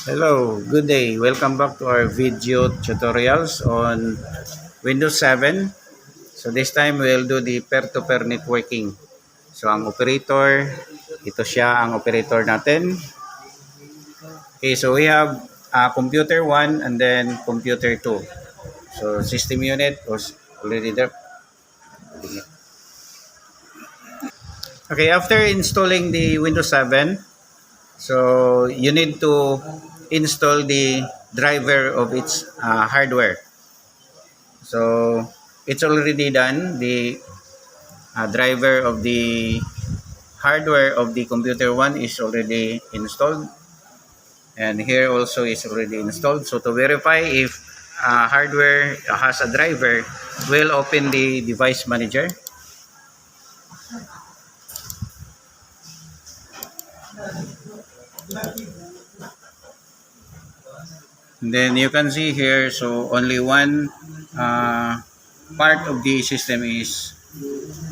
Hello, good day. Welcome back to our video tutorials on Windows 7. So this time we'll do the peer-to-peer networking. So ang operator, ito siya ang operator natin. Okay, so we have computer 1 and then computer 2. So system unit was already there. Okay, after installing the Windows 7, so you need to install the driver of its hardware. So it's already done. The driver of the hardware of the computer one is already installed, and here also is already installed. So to verify if hardware has a driver, we'll open the device manager. And then you can see here, so only one part of the system is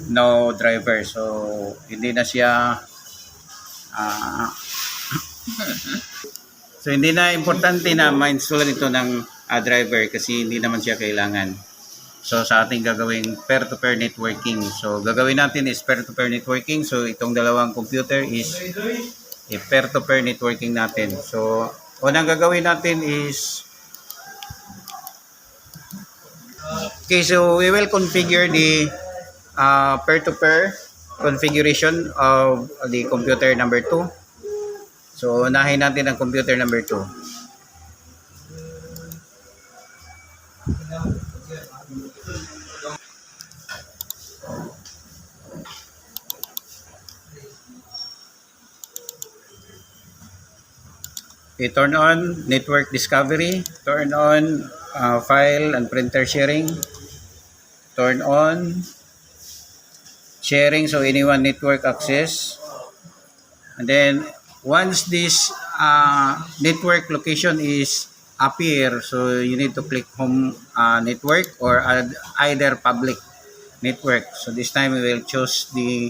no driver. So hindi na siya so hindi na importante na ma-install ito ng driver kasi hindi naman siya kailangan. So sa ating gagawing peer-to-peer networking. So gagawin natin is peer-to-peer networking. So itong dalawang computer is peer-to-peer networking natin. So unang gagawin natin is okay, so we will configure the peer-to-peer configuration of the computer number 2. So unahin natin ang computer number 2. Okay, turn on network discovery, turn on file and printer sharing, turn on sharing so anyone network access, and then once this network location is appear, so you need to click home network or either public network. So this time we will choose the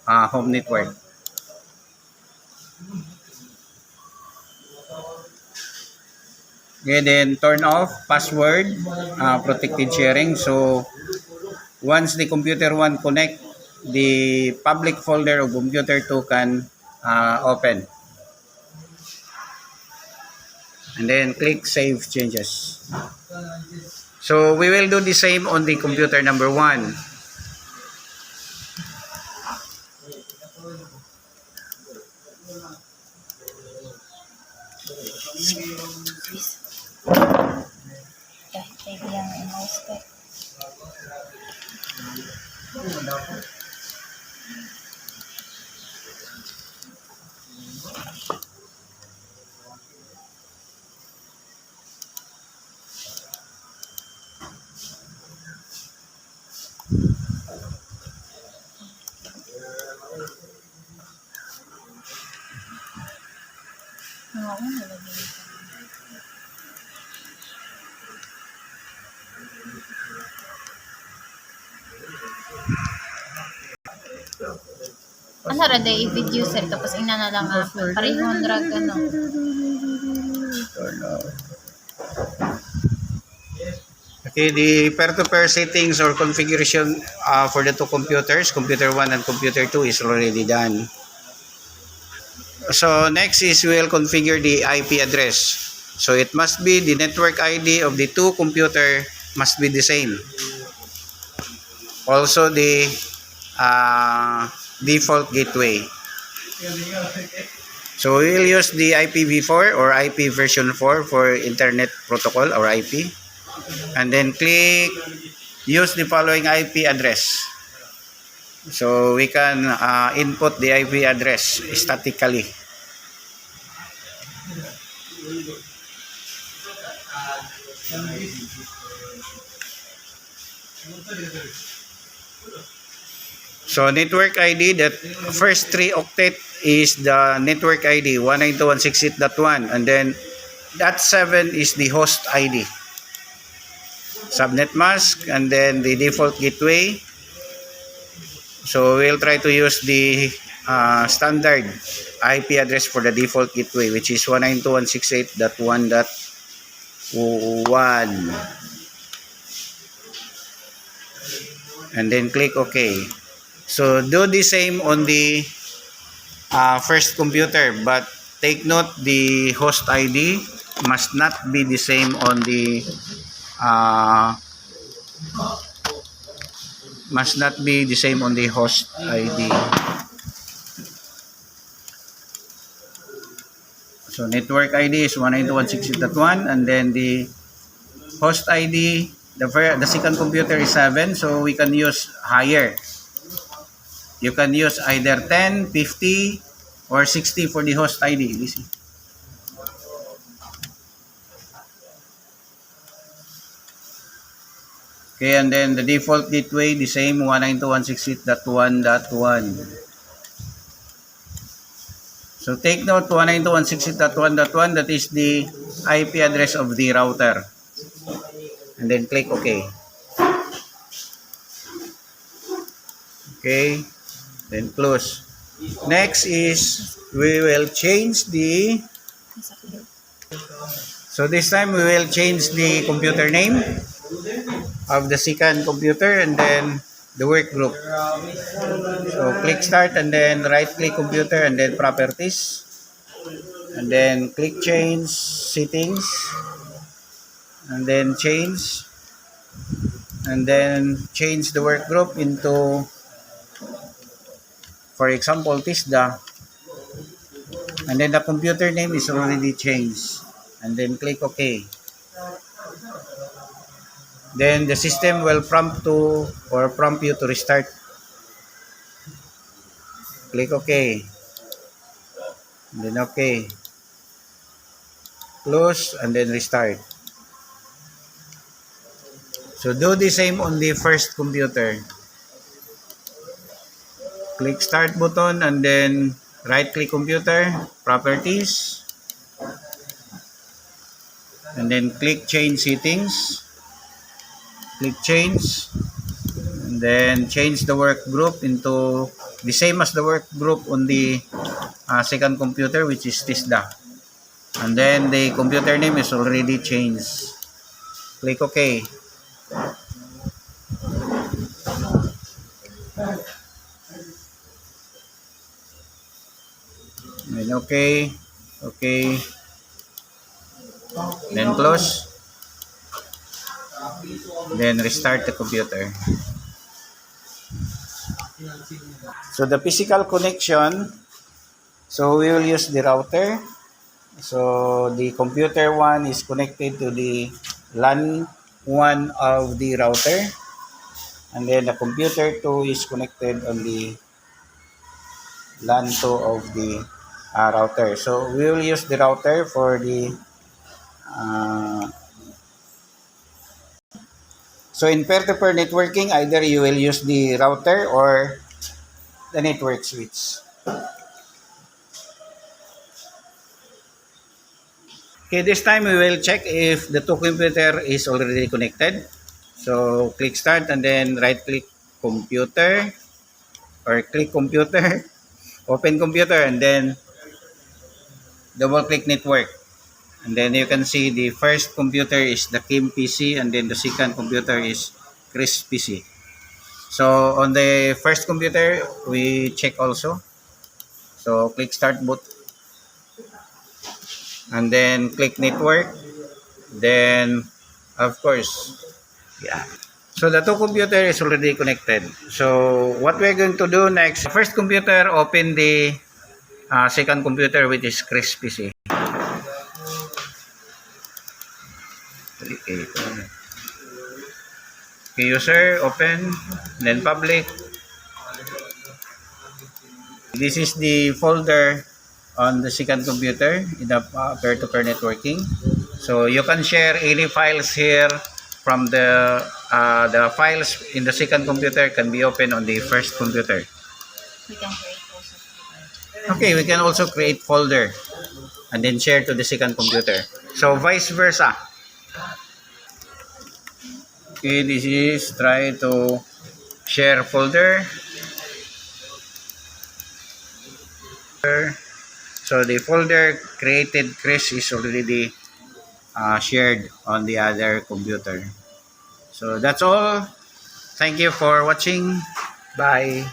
home network. Okay, then turn off password protected sharing. So once the computer 1 connect, the public folder of computer 2 can open. And then click save changes. So we will do the same on the computer number 1. Ano ra day i-video sir tapos ina na lang parehon ra ano. Okay, the peer-to-peer settings or configuration for the two computers, computer 1 and computer 2 is already done. So next is we'll configure the IP address. So it must be the network ID of the two computer must be the same. Also the default gateway. So we will use the IPv4 or IP version 4 for internet protocol or IP. And then click use the following IP address. So we can input the IP address statically. So network ID, that first 3 octet is the network ID 192.168.1, and then that 7 is the host ID. Subnet mask, and then the default gateway. So we'll try to use the standard IP address for the default gateway, which is 192.168.1.1, and then click OK. So do the same on the first computer, but take note the host ID must not be the same on the host ID. So network ID is 192.168.1, and then the host ID, the second computer is 7, so we can use higher. You can use either 10, 50, or 60 for the host ID. Okay, and then the default gateway, the same 192.168.1.1. So take note, 192.168.1.1, that is the IP address of the router. And then click OK. Okay, then close. Next is we will change the, so this time we will change the computer name of the second computer and then the work group. So click start and then right click computer and then properties, and then click change settings, and then change, and then change the work group into, for example, TISDA, and then the computer name is already changed, and then click OK. Then the system will prompt you to restart. Click OK. And then OK. Close and then restart. So do the same on the first computer. Click start button and then right click computer, properties, and then click change settings. Click change, and then change the work group into the same as the work group on the second computer, which is TISDA, and then the computer name is already changed. Click OK. Then OK, OK, then close. Then restart the computer. So the physical connection, so we will use the router. So the computer 1 is connected to the LAN 1 of the router, and then the computer 2 is connected on the LAN 2 of the router. So we will use the router for the so in peer-to-peer networking, either you will use the router or the network switch. Okay, this time we will check if the two computer is already connected. So click start and then right click computer or click computer, open computer, and then double click network. And then you can see the first computer is the Kim PC and then the second computer is Chris PC. So on the first computer, we check also. So click start boot and then click network. Then of course, yeah. So the two computer is already connected. So what we're going to do next, first computer, open the second computer, which is Chris PC. Okay, user, open, then public. This is the folder on the second computer in the peer-to-peer networking. So you can share any files here from the files in the second computer can be opened on the first computer. We can create also. Okay, we can also create folder and then share to the second computer. So vice versa. Okay, this is try to share folder. So the folder created Chris is already shared on the other computer. So that's all. Thank you for watching. Bye.